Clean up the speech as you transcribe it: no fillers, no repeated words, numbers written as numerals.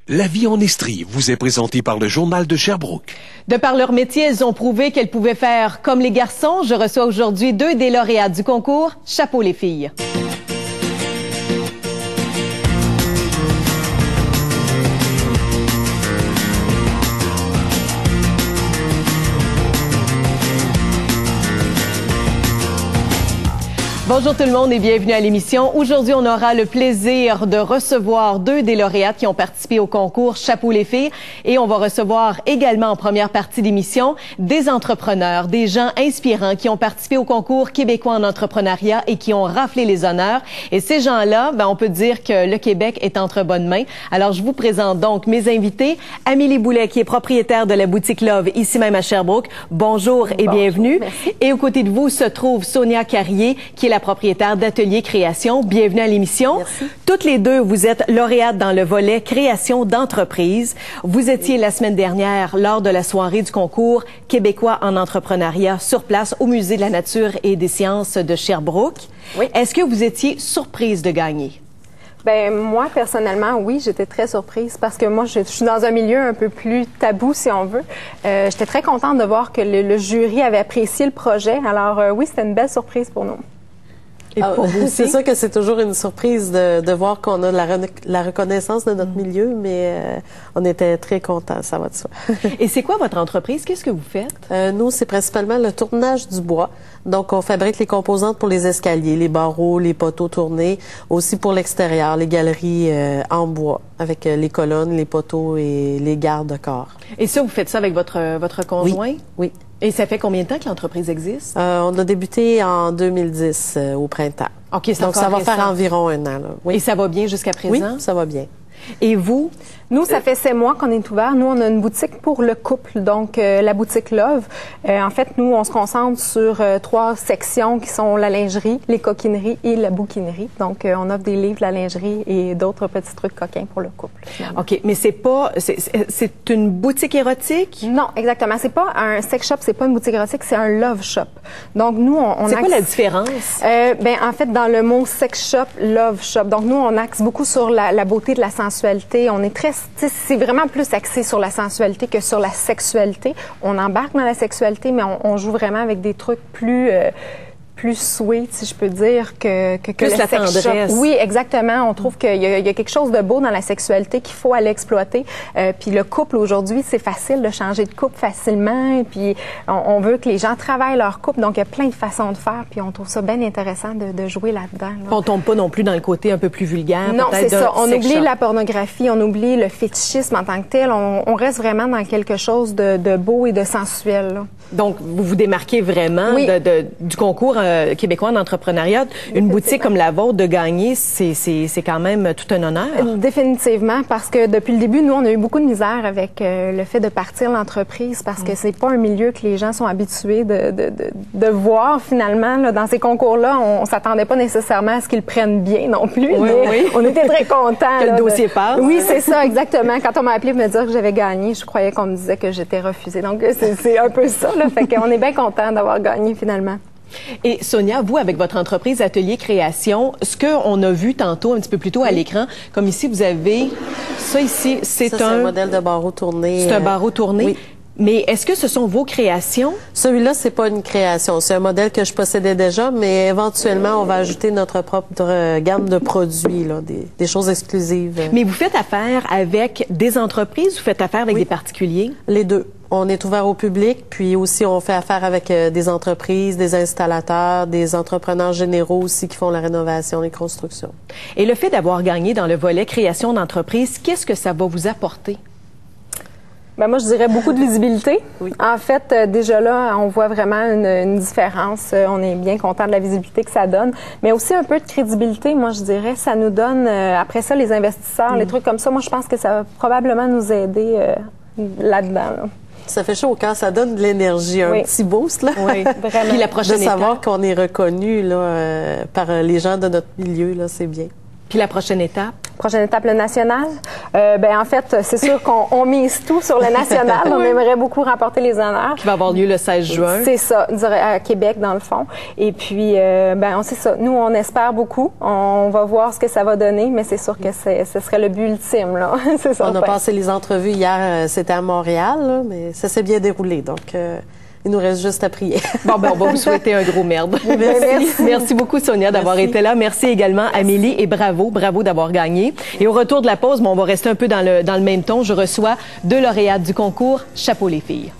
La vie en Estrie vous est présentée par le Journal de Sherbrooke. De par leur métier, elles ont prouvé qu'elles pouvaient faire comme les garçons. Je reçois aujourd'hui 2 des lauréats du concours. Chapeau les filles. Bonjour tout le monde et bienvenue à l'émission. Aujourd'hui, on aura le plaisir de recevoir 2 des lauréates qui ont participé au concours Chapeau les filles et on va recevoir également en première partie d'émission des entrepreneurs, des gens inspirants qui ont participé au concours québécois en entrepreneuriat et qui ont raflé les honneurs. Et ces gens-là, on peut dire que le Québec est entre bonnes mains. Alors, je vous présente donc mes invités. Amélie Boulet, qui est propriétaire de la boutique Love, ici même à Sherbrooke. Bonjour et bienvenue. Merci. Et aux côtés de vous se trouve Sonia Carrier, qui est la propriétaire d'Atelier Création. Bienvenue à l'émission. Toutes les 2, vous êtes lauréates dans le volet création d'entreprise. Vous étiez la semaine dernière lors de la soirée du concours québécois en entrepreneuriat sur place au Musée de la Nature et des Sciences de Sherbrooke. Oui. Est-ce que vous étiez surprise de gagner? Ben moi, personnellement, oui, j'étais très surprise parce que moi, je suis dans un milieu un peu plus tabou, si on veut. J'étais très contente de voir que le jury avait apprécié le projet. Alors oui, c'était une belle surprise pour nous. C'est sûr que c'est toujours une surprise de voir qu'on a la reconnaissance de notre milieu, mais on était très contents, ça va de soi. Et c'est quoi votre entreprise? Qu'est-ce que vous faites? Nous, c'est principalement le tournage du bois. Donc, on fabrique les composantes pour les escaliers, les barreaux, les poteaux tournés, aussi pour l'extérieur, les galeries en bois, avec les colonnes, les poteaux et les garde-corps. Et ça, vous faites ça avec votre conjoint? Oui. Et ça fait combien de temps que l'entreprise existe? On a débuté en 2010, au printemps. OK, donc ça va faire environ 1 an. Là. Oui. Et ça va bien jusqu'à présent? Oui, ça va bien. Et vous? Nous, ça fait 7 mois qu'on est ouvert. Nous, on a une boutique pour le couple, donc la boutique Love. En fait, nous, on se concentre sur 3 sections qui sont la lingerie, les coquineries et la bouquinerie. Donc, on offre des livres, la lingerie et d'autres petits trucs coquins pour le couple. Finalement. OK, mais c'est une boutique érotique? Non, exactement. C'est pas un sex shop, c'est pas une boutique érotique, c'est un love shop. Donc, nous, on C'est quoi la différence? En fait, dans le mot sex shop, love shop. Donc, nous, on axe beaucoup sur la beauté de la sensualité. On est très, c'est vraiment plus axé sur la sensualité que sur la sexualité. On embarque dans la sexualité, mais on joue vraiment avec des trucs plus sweet, si je peux dire, que plus le la sex tendresse. shop. Oui, exactement. On trouve qu'il y a quelque chose de beau dans la sexualité qu'il faut aller exploiter. Puis le couple, aujourd'hui, c'est facile de changer de couple facilement. Et puis, on veut que les gens travaillent leur couple. Donc, il y a plein de façons de faire. Puis, on trouve ça bien intéressant de jouer là-dedans. Là. On tombe pas non plus dans le côté un peu plus vulgaire. Non, c'est ça. On oublie shop. la pornographie, on oublie le fétichisme en tant que tel. On reste vraiment dans quelque chose de beau et de sensuel. Là. Donc, vous vous démarquez vraiment du concours québécois en entrepreneuriat. Une boutique comme la vôtre, de gagner, c'est quand même tout un honneur. Définitivement, parce que depuis le début, nous, on a eu beaucoup de misère avec le fait de partir l'entreprise, parce que c'est pas un milieu que les gens sont habitués de voir, finalement. Là, dans ces concours-là, on s'attendait pas nécessairement à ce qu'ils prennent bien non plus, mais on était très contents. Que le dossier passe. Oui, c'est ça, exactement. Quand on m'a appelé pour me dire que j'avais gagné, je croyais qu'on me disait que j'étais refusée. Donc, c'est un peu ça. Là, fait qu'on est bien content d'avoir gagné finalement. Et Sonia, vous, avec votre entreprise Atelier Création, ce qu'on a vu tantôt, un petit peu plus tôt à l'écran, comme ici, vous avez ça ici, c'est un modèle de barreau tourné. C'est un barreau tourné. Oui. Mais est-ce que ce sont vos créations? Celui-là, c'est pas une création. C'est un modèle que je possédais déjà, mais éventuellement, on va ajouter notre propre gamme de produits, là, des choses exclusives. Mais vous faites affaire avec des entreprises ou vous faites affaire avec des particuliers? Les deux. On est ouvert au public, puis aussi on fait affaire avec des entreprises, des installateurs, des entrepreneurs généraux aussi qui font la rénovation, les constructions. Et le fait d'avoir gagné dans le volet création d'entreprise, qu'est-ce que ça va vous apporter? Ben moi, je dirais beaucoup de visibilité. Oui. En fait, déjà là, on voit vraiment une différence. On est bien content de la visibilité que ça donne. Mais aussi un peu de crédibilité, moi, je dirais. Ça nous donne, après ça, les investisseurs, les trucs comme ça. Moi, je pense que ça va probablement nous aider là-dedans. Là. Ça fait chaud au cœur, ça donne de l'énergie, un petit boost, là. Oui, vraiment. Puis la prochaine de savoir qu'on est reconnu là, par les gens de notre milieu, là, c'est bien. Puis la prochaine étape? Prochaine étape, le national. En fait, c'est sûr qu'on mise tout sur le national. On aimerait beaucoup remporter les honneurs. Qui va avoir lieu le 16 juin. C'est ça, à Québec, dans le fond. Et puis, on sait ça. Nous, on espère beaucoup. On va voir ce que ça va donner, mais c'est sûr que ce serait le but ultime, là. C'est ça. On a passé les entrevues hier, c'était à Montréal, là, mais ça s'est bien déroulé. Donc, il nous reste juste à prier. Bon, on va vous souhaiter un gros merde. Merci. Merci beaucoup, Sonia, d'avoir été là. Merci également, Amélie, et bravo d'avoir gagné. Et au retour de la pause, on va rester un peu dans le même ton. Je reçois 2 lauréates du concours Chapeau les filles.